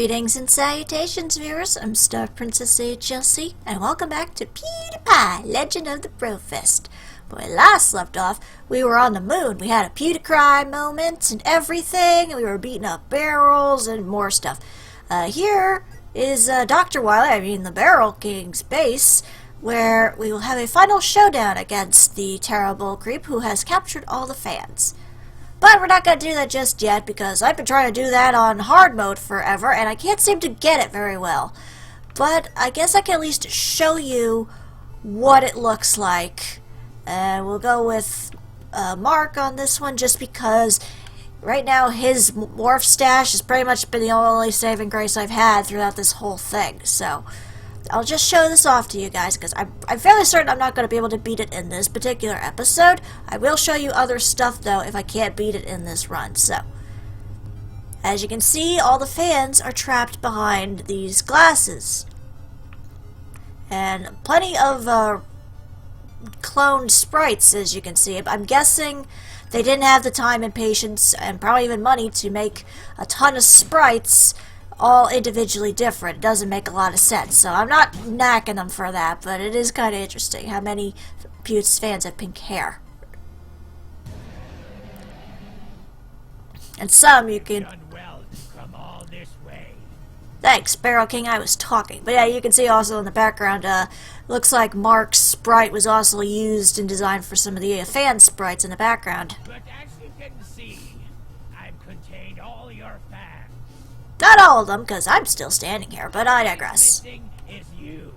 Greetings and salutations, viewers. I'm StarPrincessHLC, and welcome back to Pewdiepie, Legend of the Brofist. When we last left off, we were on the moon. We had a Pewdiepie moment and everything, and we were beating up barrels and more stuff. Here is Dr. Wily, the Barrel King's base, where we will have a final showdown against the terrible creep who has captured all the fans. But we're not going to do that just yet, because I've been trying to do that on hard mode forever, and I can't seem to get it very well. But I guess I can at least show you what it looks like. We'll go with Mark on this one, just because right now his morph stash has pretty much been the only saving grace I've had throughout this whole thing. So I'll just show this off to you guys, because I'm fairly certain I'm not going to be able to beat it in this particular episode. I will show you other stuff, though, if I can't beat it in this run. So, as you can see, all the fans are trapped behind these glasses. And plenty of cloned sprites, as you can see. I'm guessing they didn't have the time and patience, and probably even money, to make a ton of sprites all individually different. It doesn't make a lot of sense, so I'm not knacking them for that, but it is kind of interesting how many Pew's fans have pink hair. And some you can... Thanks, Barrel King, I was talking. But yeah, you can see also in the background, looks like Mark's sprite was also used and designed for some of the fan sprites in the background. But as you can see, I've contained all your fans. Not all of them, because I'm still standing here, but I digress. Missing is you,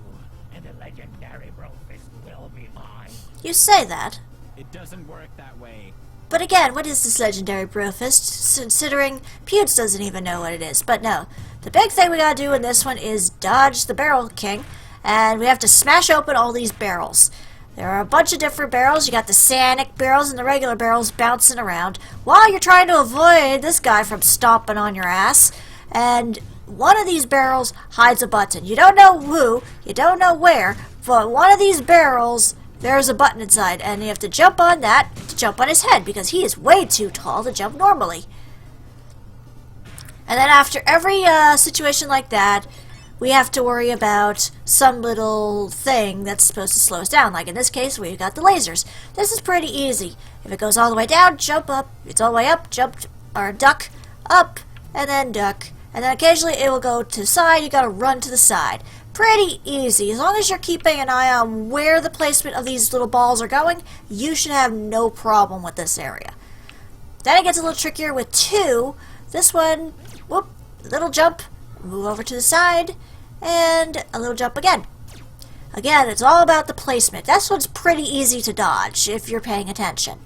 and the legendary Brofist will be mine. You say that. It doesn't work that way. But again, what is this legendary Brofist, considering Pewds doesn't even know what it is? But no, the big thing we gotta do in this one is dodge the Barrel King, and we have to smash open all these barrels. There are a bunch of different barrels. You got the Sanic barrels and the regular barrels bouncing around, while you're trying to avoid this guy from stomping on your ass. And one of these barrels hides a button. You don't know who, you don't know where, but one of these barrels, there's a button inside, and you have to jump on that to jump on his head, because he is way too tall to jump normally. And then after every situation like that, we have to worry about some little thing that's supposed to slow us down. Like in this case, we've got the lasers. This is pretty easy. If it goes all the way down, jump up. If it's all the way up, jump, or duck, up, and then duck. And then occasionally it will go to the side. You gotta run to the side. Pretty easy. As long as you're keeping an eye on where the placement of these little balls are going, you should have no problem with this area. Then it gets a little trickier with two. This one, whoop, little jump, move over to the side, and a little jump again. Again, it's all about the placement. This one's pretty easy to dodge if you're paying attention.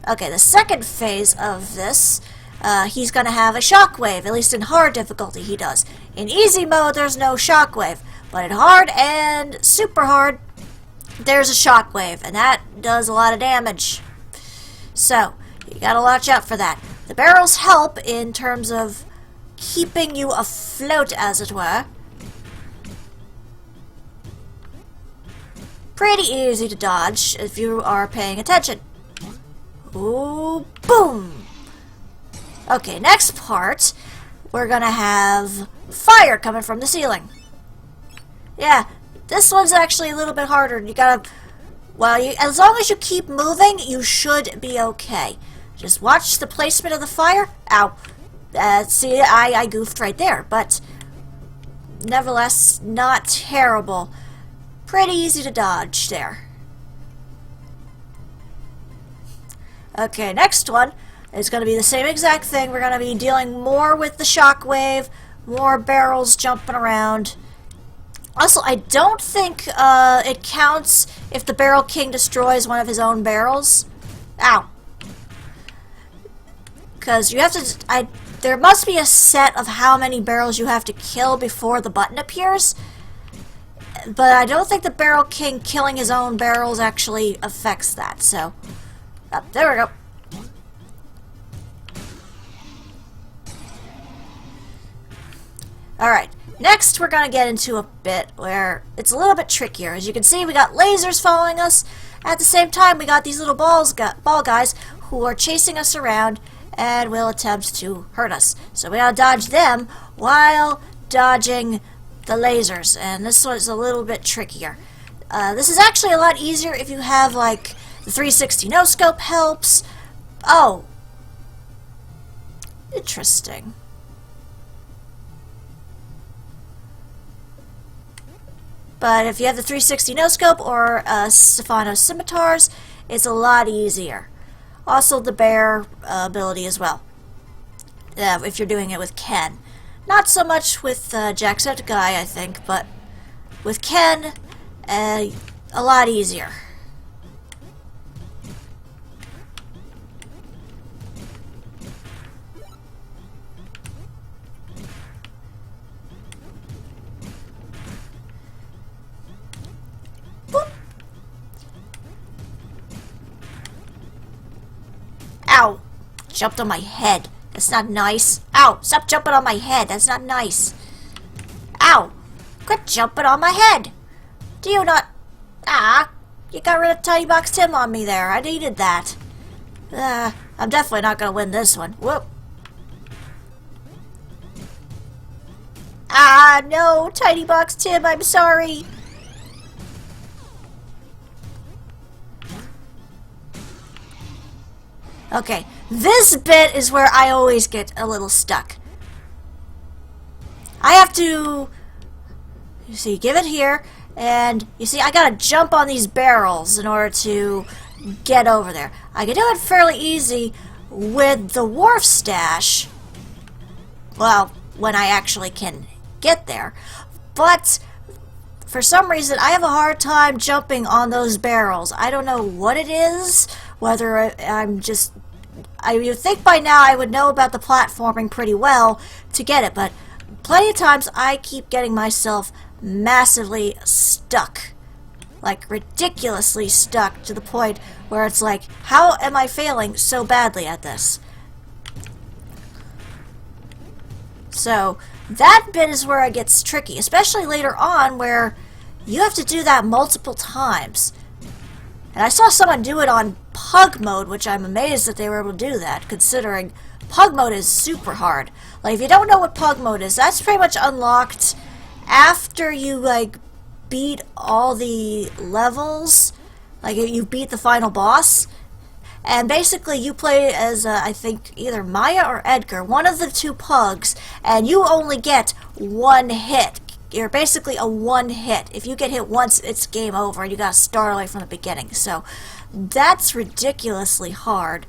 Okay, the second phase of this, he's going to have a shockwave, at least in hard difficulty he does. In easy mode, there's no shockwave, but in hard and super hard, there's a shockwave, and that does a lot of damage. So, you got to watch out for that. The barrels help in terms of keeping you afloat, as it were. Pretty easy to dodge if you are paying attention. Ooh, boom! Okay, next part, we're gonna have fire coming from the ceiling. Yeah, this one's actually a little bit harder. You gotta, well, as long as you keep moving, you should be okay. Just watch the placement of the fire. Ow. See, I goofed right there, but nevertheless, not terrible. Pretty easy to dodge there. Okay, next one is going to be the same exact thing. We're going to be dealing more with the shockwave, more barrels jumping around. Also, I don't think it counts if the Barrel King destroys one of his own barrels. Ow. Because you have to... there must be a set of how many barrels you have to kill before the button appears. But I don't think the Barrel King killing his own barrels actually affects that, so... there we go. Alright, next we're going to get into a bit where it's a little bit trickier. As you can see, we got lasers following us. At the same time, we got these little ball guys who are chasing us around and will attempt to hurt us. So we gotta dodge them while dodging the lasers, and this one's a little bit trickier. This is actually a lot easier if you have, like, the 360 no-scope helps. Oh. Interesting. But if you have the 360 no-scope or Stefano scimitars, it's a lot easier. Also the bear ability as well, if you're doing it with Ken. Not so much with Jacksepticeye, I think, but with Ken, a lot easier. Boop. Ow! Jumped on my head. That's not nice. Ow! Stop jumping on my head. That's not nice. Ow! Quit jumping on my head. Do you not... Ah! You got rid of Tiny Box Tim on me there. I needed that. I'm definitely not gonna win this one. Whoop. Ah, no! Tiny Box Tim, I'm sorry. Okay, this bit is where I always get a little stuck. I have to, you see, give it here, and you see, I gotta jump on these barrels in order to get over there. I can do it fairly easy with the wharf stash, well, when I actually can get there, but for some reason, I have a hard time jumping on those barrels. I don't know what it is, whether I'm just... you'd think by now I would know about the platforming pretty well to get it, but plenty of times I keep getting myself massively stuck. Like, ridiculously stuck to the point where it's like, how am I failing so badly at this? So, that bit is where it gets tricky, especially later on where you have to do that multiple times. And I saw someone do it on Pug mode, which I'm amazed that they were able to do that, considering Pug mode is super hard. Like, if you don't know what Pug mode is, that's pretty much unlocked after you, like, beat all the levels. Like, you beat the final boss. And basically, you play as, I think, either Maya or Edgar, one of the two pugs, and you only get one hit. You're basically a one hit. If you get hit once, it's game over, and you gotta start right from the beginning. So, that's ridiculously hard.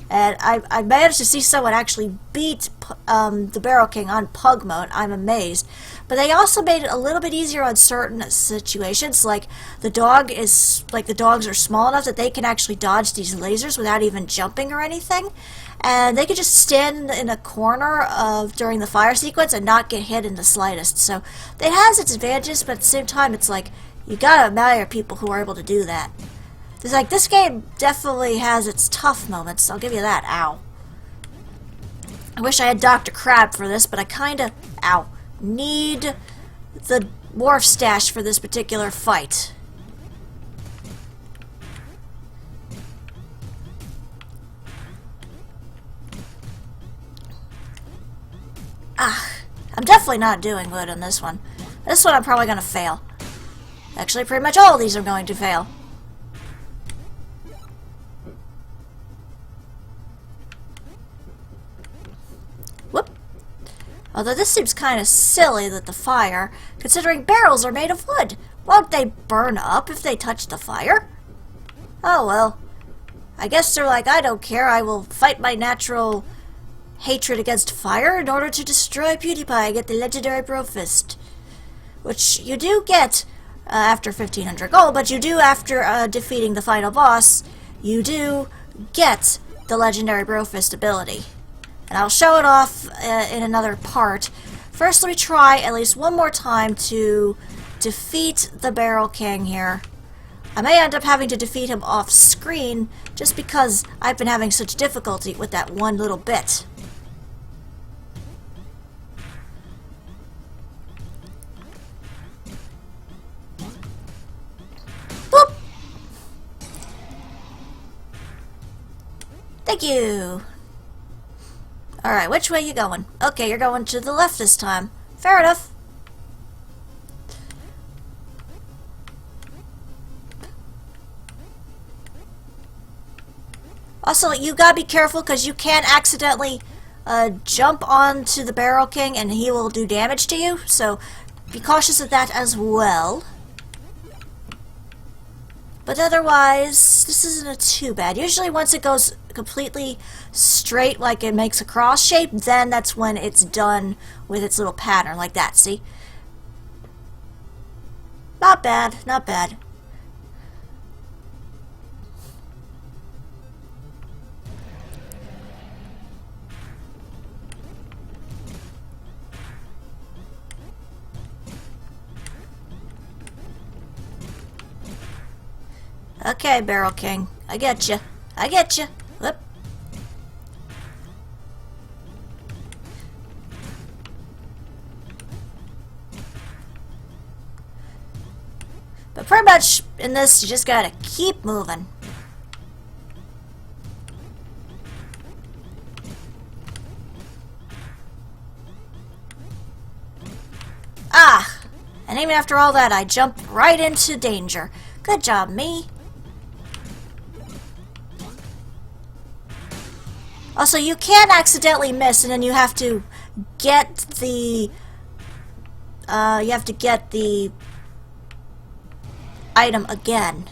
And I managed to see someone actually beat the Barrel King on Pug mode. I'm amazed. But they also made it a little bit easier on certain situations. Like the dogs are small enough that they can actually dodge these lasers without even jumping or anything. And they could just stand in a corner during the fire sequence and not get hit in the slightest. So it has its advantages, but at the same time, it's like you gotta admire people who are able to do that. It's like, this game definitely has its tough moments, I'll give you that. Ow. I wish I had Dr. Crab for this, but I kinda, need the wharf stash for this particular fight. I'm definitely not doing good on this one. This one I'm probably gonna fail. Actually, pretty much all of these are going to fail. Whoop. Although this seems kind of silly that the fire, considering barrels are made of wood. Won't they burn up if they touch the fire? Oh well. I guess they're like, I don't care, I will fight my natural hatred against fire in order to destroy Pewdiepie and get the legendary Brofist. Which you do get after 1500 gold, but you do after defeating the final boss, you do get the legendary Brofist ability. And I'll show it off in another part. First, let me try at least one more time to defeat the Barrel King here. I may end up having to defeat him off screen just because I've been having such difficulty with that one little bit. Boop! Thank you! Alright, which way you going? Okay, you're going to the left this time. Fair enough. Also, you gotta be careful because you can accidentally jump onto the Barrel King and he will do damage to you, so be cautious of that as well. But otherwise, this isn't too bad. Usually once it goes completely straight, like it makes a cross shape, then that's when it's done with its little pattern, like that, see? Not bad, not bad. Okay, Barrel King. I get you. I get you. Whoop. But pretty much in this, you just gotta keep moving. Ah! And even after all that, I jumped right into danger. Good job, me. Also, you can accidentally miss, and then you have to get the item again,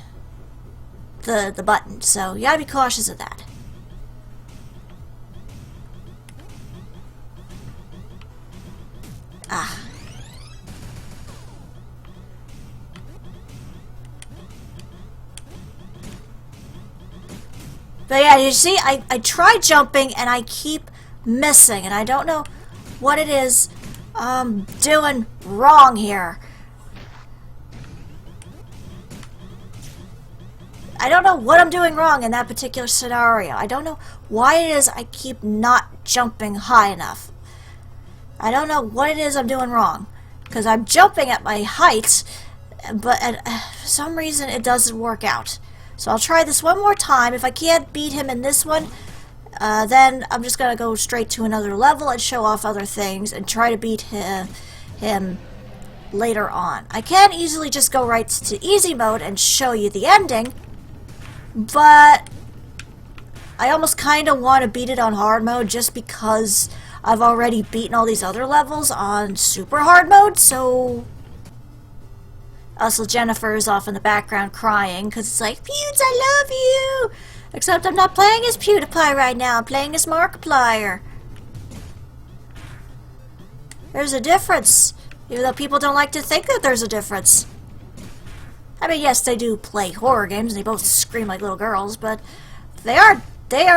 the button. So you gotta be cautious of that. Ah. But yeah, you see, I try jumping and I keep missing, and I don't know what it is I'm doing wrong here. I don't know what I'm doing wrong in that particular scenario. I don't know why it is I keep not jumping high enough. I don't know what it is I'm doing wrong, because I'm jumping at my height, but for some reason it doesn't work out. So I'll try this one more time. If I can't beat him in this one, then I'm just going to go straight to another level and show off other things and try to beat him later on. I can easily just go right to easy mode and show you the ending, but I almost kind of want to beat it on hard mode just because I've already beaten all these other levels on super hard mode, so... Also, Jennifer is off in the background crying because it's like, Pewds, I love you! Except I'm not playing as Pewdiepie right now, I'm playing as Markiplier. There's a difference, even though people don't like to think that there's a difference. I mean, yes, they do play horror games, and they both scream like little girls, but they are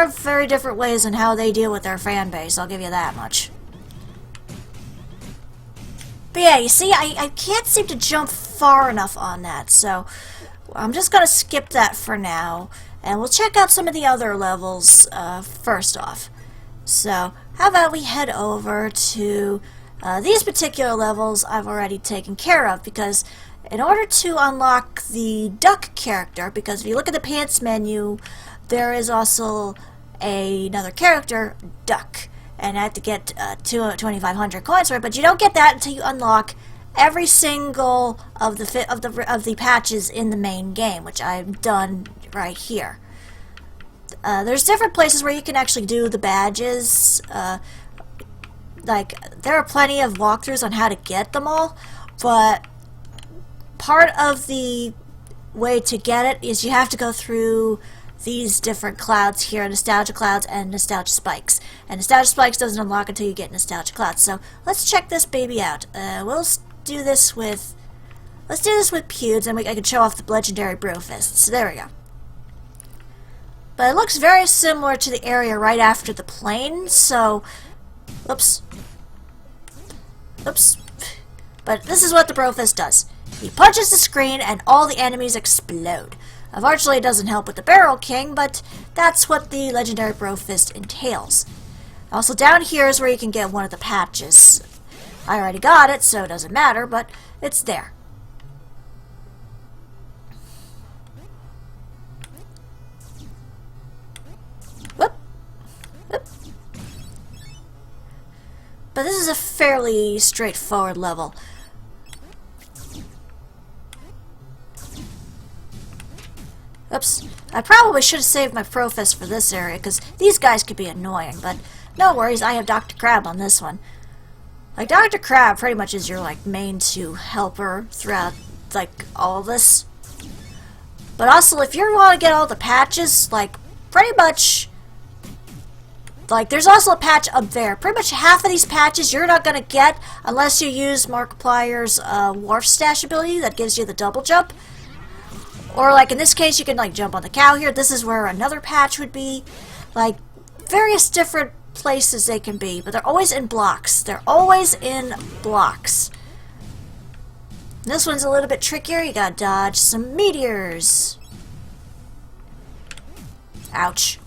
very different ways in how they deal with their fan base, I'll give you that much. But yeah, you see, I can't seem to jump far enough on that, so I'm just going to skip that for now, and we'll check out some of the other levels first off. So, how about we head over to these particular levels I've already taken care of, because in order to unlock the duck character, because if you look at the pants menu, there is also another character, Duck. And I have to get 2,500 coins for it, but you don't get that until you unlock every single of the patches in the main game, which I've done right here. There's different places where you can actually do the badges. Like, there are plenty of walkthroughs on how to get them all, but part of the way to get it is you have to go through these different clouds here, Nostalgia Clouds and Nostalgia Spikes. And Nostalgia Spikes doesn't unlock until you get Nostalgia Clouds. So let's check this baby out. We'll do this with Pewds, and I can show off the legendary Brofist. So there we go. But it looks very similar to the area right after the plane, so oops. But this is what the Brofist does. He punches the screen and all the enemies explode. Unfortunately, it doesn't help with the Barrel King, but that's what the legendary Brofist entails. Also, down here is where you can get one of the patches. I already got it, so it doesn't matter, but it's there. Whoop. Whoop. But this is a fairly straightforward level. Oops. I probably should have saved my Brofist for this area, because these guys could be annoying, but no worries, I have Dr. Crab on this one. Like, Dr. Crab pretty much is your, like, main two helper throughout, like, all of this. But also, if you want to get all the patches, like, pretty much, like, there's also a patch up there. Pretty much half of these patches you're not going to get unless you use Markiplier's Wharf Stash ability that gives you the double jump. Or, like, in this case, you can, like, jump on the cow here. This is where another patch would be. Like, various different places they can be. But they're always in blocks. They're always in blocks. This one's a little bit trickier. You gotta dodge some meteors. Ouch.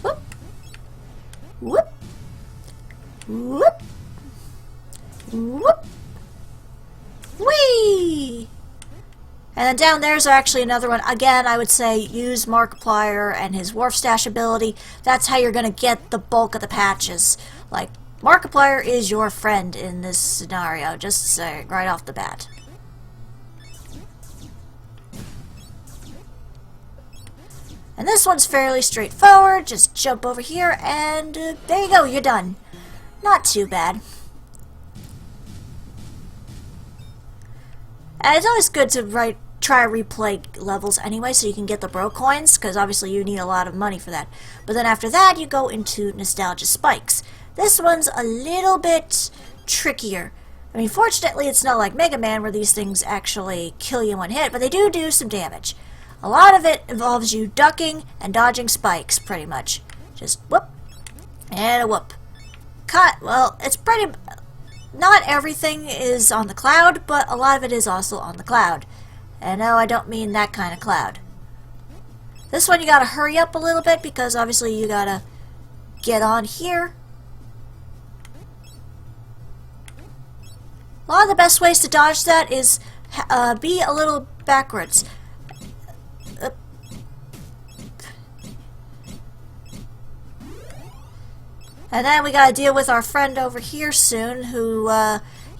Whoop. Whoop. Whoop! Whoop! Whee! And then down there's actually another one. Again, I would say use Markiplier and his Wharf Stash ability. That's how you're going to get the bulk of the patches. Like, Markiplier is your friend in this scenario, just to say right off the bat. And this one's fairly straightforward. Just jump over here and there you go, you're done. Not too bad. And it's always good to try to replay levels anyway, so you can get the bro coins, because obviously you need a lot of money for that. But then after that, you go into Nostalgia Spikes. This one's a little bit trickier. I mean, fortunately, it's not like Mega Man where these things actually kill you in one hit, but they do some damage. A lot of it involves you ducking and dodging spikes, pretty much. Just whoop and a whoop. Cut. Well, it's pretty... Not everything is on the cloud, but a lot of it is also on the cloud. And no, I don't mean that kind of cloud. This one you gotta hurry up a little bit, because obviously you gotta get on here. A lot of the best ways to dodge that is be a little backwards. And then we gotta deal with our friend over here soon, who,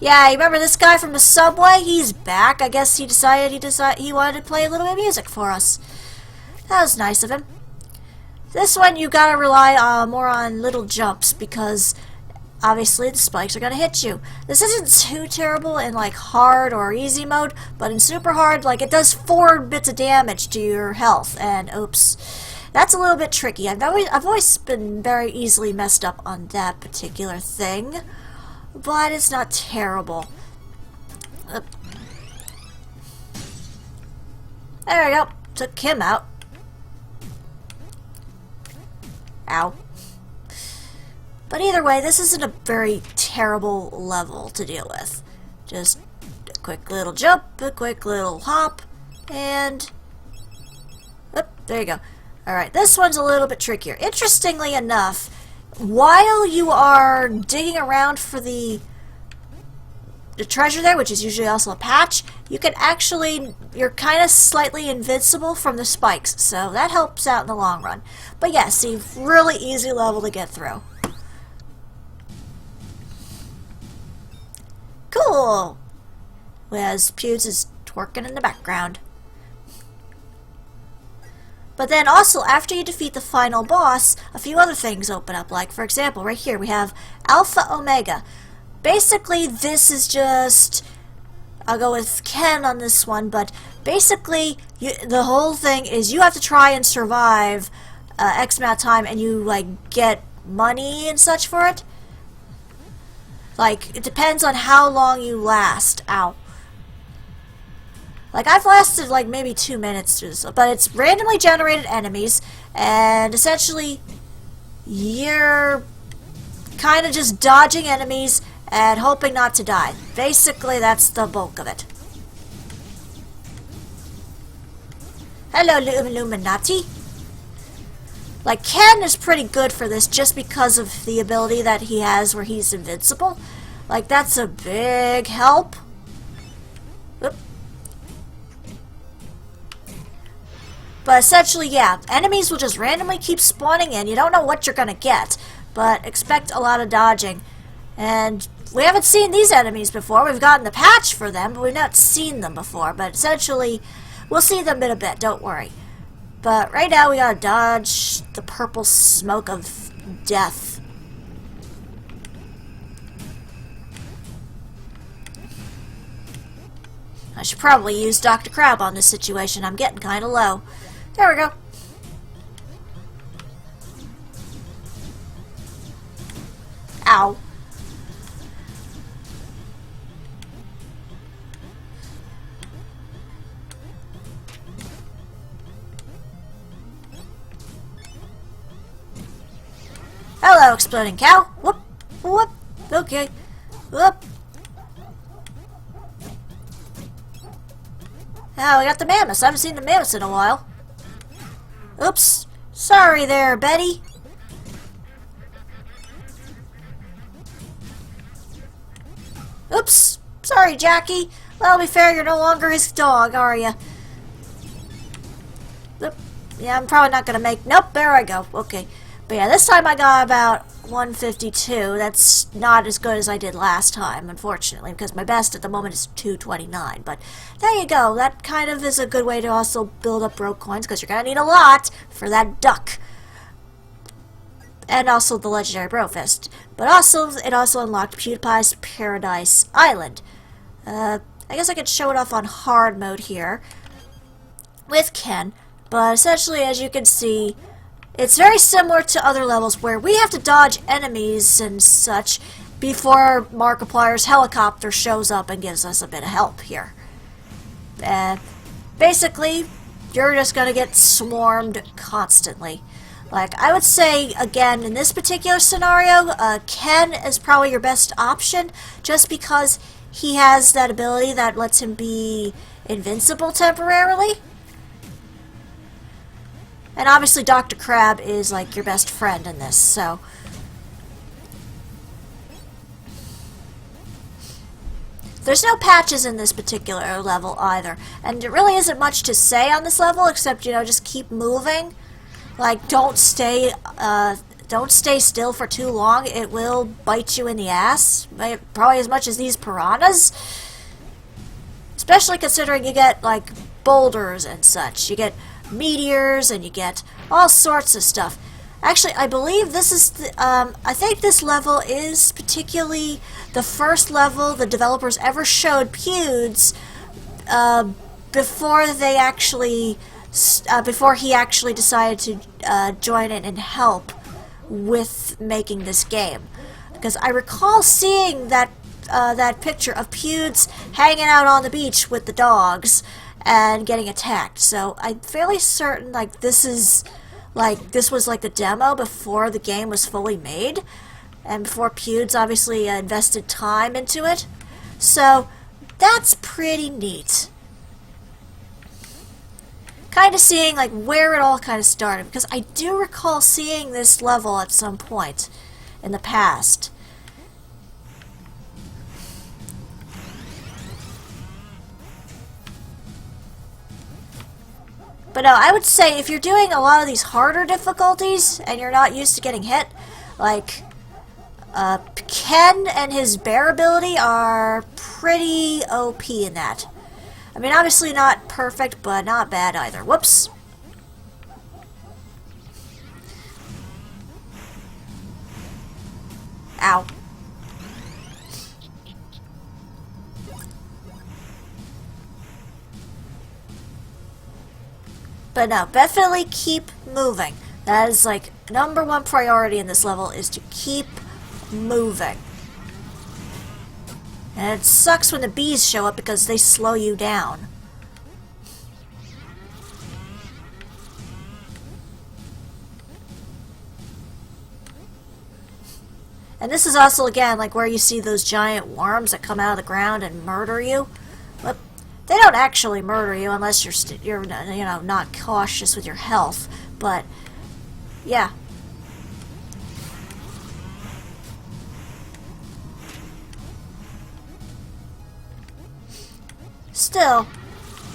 yeah, you remember this guy from the subway? He's back. I guess he decided he wanted to play a little bit of music for us. That was nice of him. This one you gotta rely more on little jumps, because obviously the spikes are gonna hit you. This isn't too terrible in like hard or easy mode, but in super hard, like, it does 4 bits of damage to your health, and oops. That's a little bit tricky. I've always been very easily messed up on that particular thing, but it's not terrible. There we go. Took him out. Ow. But either way, this isn't a very terrible level to deal with. Just a quick little jump, a quick little hop, and... there you go. Alright, this one's a little bit trickier. Interestingly enough, while you are digging around for the treasure there, which is usually also a patch, you can actually, you're kind of slightly invincible from the spikes, so that helps out in the long run. But yeah, see, really easy level to get through. Cool! Whereas Pewds is twerking in the background. But then also, after you defeat the final boss, a few other things open up. Like, for example, right here we have Alpha Omega. Basically, this is just... I'll go with Ken on this one, but basically, the whole thing is you have to try and survive X amount of time, and you, like, get money and such for it. Like, it depends on how long you last. Ow. Like, I've lasted, like, maybe 2 minutes through this, but it's randomly generated enemies, and essentially, you're kind of just dodging enemies and hoping not to die. Basically, that's the bulk of it. Hello, Illuminati. Like, Ken is pretty good for this just because of the ability that he has where he's invincible. Like, that's a big help. Oop. But essentially, yeah, enemies will just randomly keep spawning in. You don't know what you're going to get, but expect a lot of dodging. And we haven't seen these enemies before. We've gotten the patch for them, but we've not seen them before. But essentially, we'll see them in a bit, don't worry. But right now, we gotta dodge the purple smoke of death. I should probably use Dr. Crab on this situation. I'm getting kind of low. There we go. Ow. Hello, exploding cow. Whoop. Whoop. Okay. Whoop. Oh, we got the mammoths. I haven't seen the mammoths in a while. Oops. Sorry there, Betty. Oops. Sorry, Jackie. Well, to be fair, you're no longer his dog, are you? Oop. Yeah, I'm probably not going to make... Nope, there I go. Okay. But yeah, this time I got about 152. That's not as good as I did last time, unfortunately, because my best at the moment is 229. But there you go. That kind of is a good way to also build up broke coins, because you're going to need a lot for that duck. And also the legendary Brofist. But also, it also unlocked Pewdiepie's Paradise Island. I guess I could show it off on hard mode here with Ken. But essentially, as you can see, it's very similar to other levels where we have to dodge enemies and such before Markiplier's helicopter shows up and gives us a bit of help here. Basically, you're just going to get swarmed constantly. Like, I would say, again, in this particular scenario, Ken is probably your best option, just because he has that ability that lets him be invincible temporarily. And obviously Dr. Crab is like your best friend in this, so... There's no patches in this particular level either. And there really isn't much to say on this level except, you know, just keep moving. Like, don't stay still for too long. It will bite you in the ass. Probably as much as these piranhas. Especially considering you get, like, boulders and such. You get meteors and you get all sorts of stuff. Actually, I believe this is the, I think this level is particularly the first level the developers ever showed Pewds before they actually before he actually decided to join in and help with making this game. Because I recall seeing that that picture of Pewds hanging out on the beach with the dogs and getting attacked. So I'm fairly certain like this was like the demo before the game was fully made, and before Pewds obviously invested time into it. So that's pretty neat. Kind of seeing like where it all kind of started, because I do recall seeing this level at some point in the past. But no, I would say if you're doing a lot of these harder difficulties and you're not used to getting hit, like Ken and his bear ability are pretty OP in that. I mean, obviously not perfect, but not bad either. Whoops. Ow. But no, definitely keep moving. That is like #1 priority in this level, is to keep moving. And it sucks when the bees show up because they slow you down. And this is also, again, like where you see those giant worms that come out of the ground and murder you. But they don't actually murder you unless you're you know, not cautious with your health. But yeah. Still.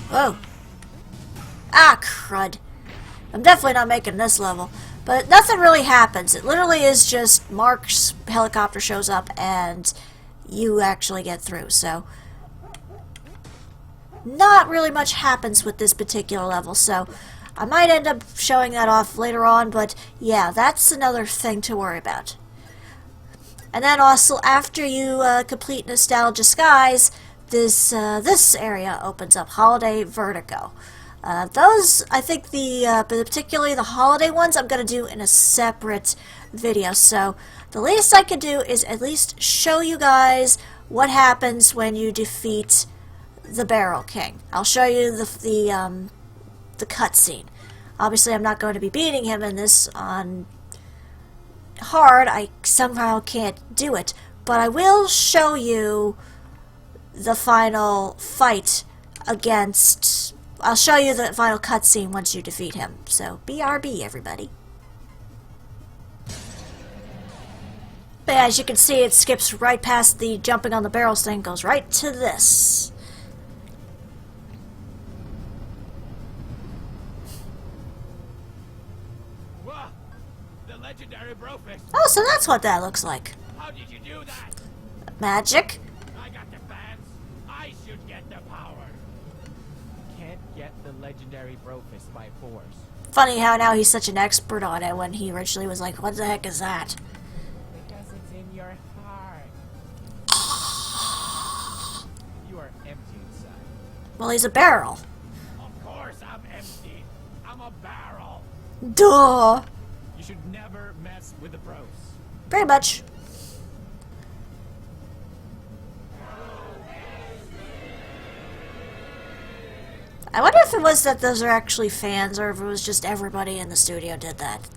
Whoa. Ah, crud. I'm definitely not making this level. But nothing really happens. It literally is just Mark's helicopter shows up and you actually get through. So, not really much happens with this particular level. So, I might end up showing that off later on. But yeah, that's another thing to worry about. And then also, after you complete Nostalgia Skies, this area opens up, Holiday Vertigo. Those, I think, particularly the holiday ones, I'm going to do in a separate video. So, the least I can do is at least show you guys what happens when you defeat the Barrel King. I'll show you the cutscene. Obviously, I'm not going to be beating him in this on hard. I somehow can't do it. But I will show you the final fight against... I'll show you the final cutscene once you defeat him. So, BRB, everybody. But yeah, as you can see, it skips right past the jumping on the barrels thing, goes right to this. Whoa! The legendary Brofist! Oh, so that's what that looks like. How did you do that? Magic. I got the fans. I should get the power. Can't get the legendary Brofist by force. Funny how now he's such an expert on it when he originally was like, what the heck is that? Because it's in your heart. You are empty inside. Well, he's a barrel. Of course I'm empty. I'm a barrel. Duh. You should never mess with the bros. Pretty much. I wonder if it was that those are actually fans or if it was just everybody in the studio did that.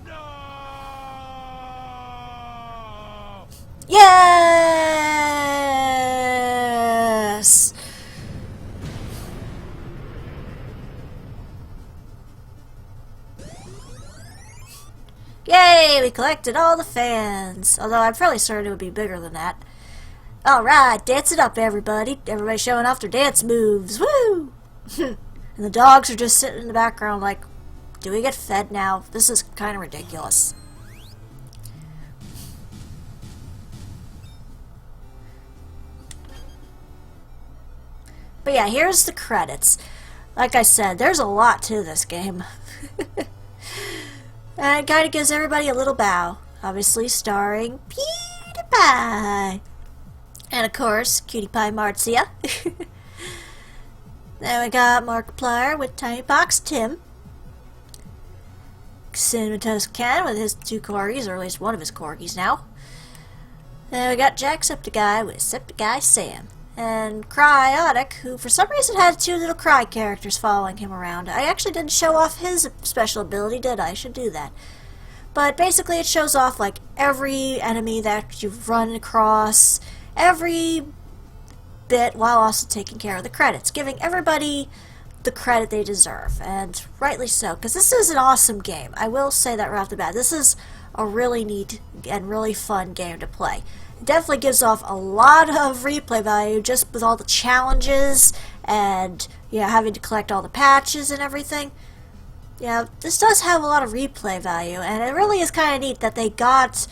No! Yes! Yay! We collected all the fans. Although I'm fairly certain it would be bigger than that. Alright, dance it up, everybody. Everybody showing off their dance moves. Woo! And the dogs are just sitting in the background like, do we get fed now? This is kind of ridiculous. But yeah, here's the credits. Like I said, there's a lot to this game. And it kind of gives everybody a little bow. Obviously starring Pewdiepie. And of course, Cutie Pie Marcia. Then we got Markiplier with Tiny Box Tim. Cinematose Ken with his two corgis, or at least one of his corgis now. Then we got Jacksepticeye with Septiceye Sam. And Cryotic, who for some reason had two little Cry characters following him around. I actually didn't show off his special ability, did I? I should do that. But basically it shows off like every enemy that you've run across, every bit, while also taking care of the credits, giving everybody the credit they deserve, and rightly so, because this is an awesome game. I will say that right off the bat. This is a really neat and really fun game to play. It definitely gives off a lot of replay value just with all the challenges and, you know, having to collect all the patches and everything. Yeah, this does have a lot of replay value, and it really is kind of neat that they got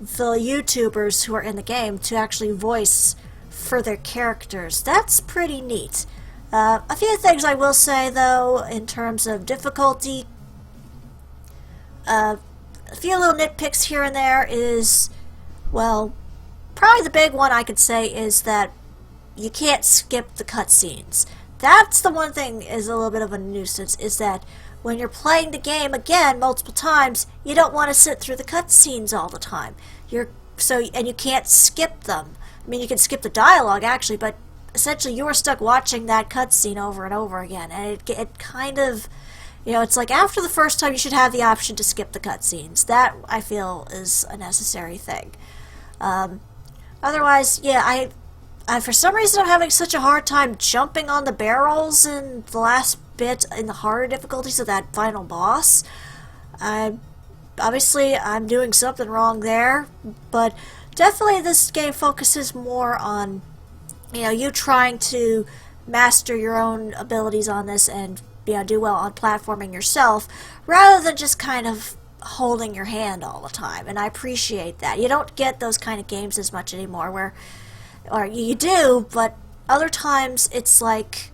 the YouTubers who are in the game to actually voice for their characters. That's pretty neat. A few things I will say, though, in terms of difficulty. A few little nitpicks here and there is, well, probably the big one I could say is that you can't skip the cutscenes. That's the one thing is a little bit of a nuisance, is that when you're playing the game again multiple times, you don't want to sit through the cutscenes all the time. And you can't skip them. I mean, you can skip the dialogue actually, but essentially you are stuck watching that cutscene over and over again, and it kind of, you know, it's like after the first time you should have the option to skip the cutscenes. That I feel is a necessary thing. Otherwise, yeah, I for some reason I'm having such a hard time jumping on the barrels in the last bit in the harder difficulties of that final boss. Obviously I'm doing something wrong there, but definitely this game focuses more on, you know, you trying to master your own abilities on this and do well on platforming yourself, rather than just kind of holding your hand all the time. And I appreciate that. You don't get those kind of games as much anymore, or you do, but other times it's like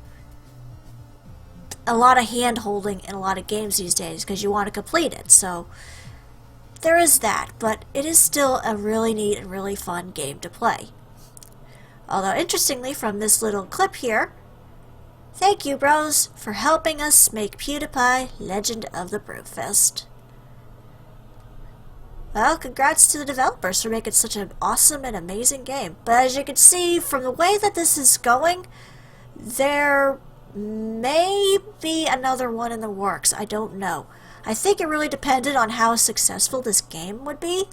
a lot of hand holding in a lot of games these days because you want to complete it. So there is that, but it is still a really neat and really fun game to play. Although, interestingly, from this little clip here, thank you, bros, for helping us make Pewdiepie Legend of the Brofist. Well, congrats to the developers for making such an awesome and amazing game. But as you can see, from the way that this is going, there may be another one in the works. I don't know. I think it really depended on how successful this game would be.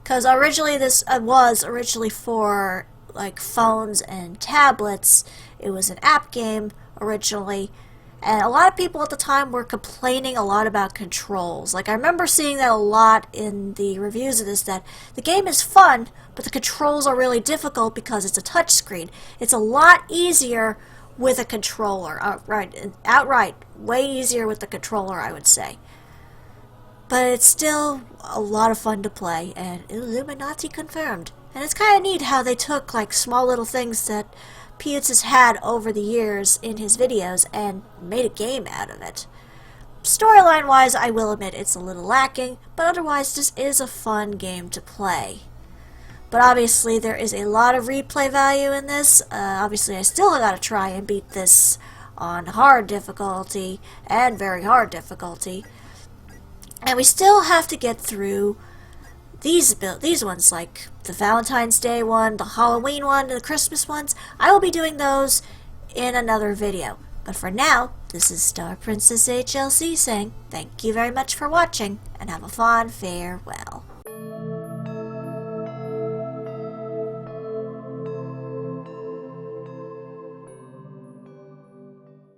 Because originally this was originally for like phones and tablets. It was an app game originally. And a lot of people at the time were complaining a lot about controls. Like, I remember seeing that a lot in the reviews of this, that the game is fun, but the controls are really difficult because it's a touchscreen. It's a lot easier with a controller. Outright, way easier with the controller, I would say. But it's still a lot of fun to play, and Illuminati confirmed. And it's kind of neat how they took like small little things that Pewds has had over the years in his videos and made a game out of it. Storyline wise, I will admit it's a little lacking, but otherwise this is a fun game to play. But obviously there is a lot of replay value in this. Obviously I still gotta try and beat this on hard difficulty and very hard difficulty. And we still have to get through these ones, like the Valentine's Day one, the Halloween one, and the Christmas ones. I will be doing those in another video. But for now, this is StarPrincessHLC saying thank you very much for watching, and have a fond farewell.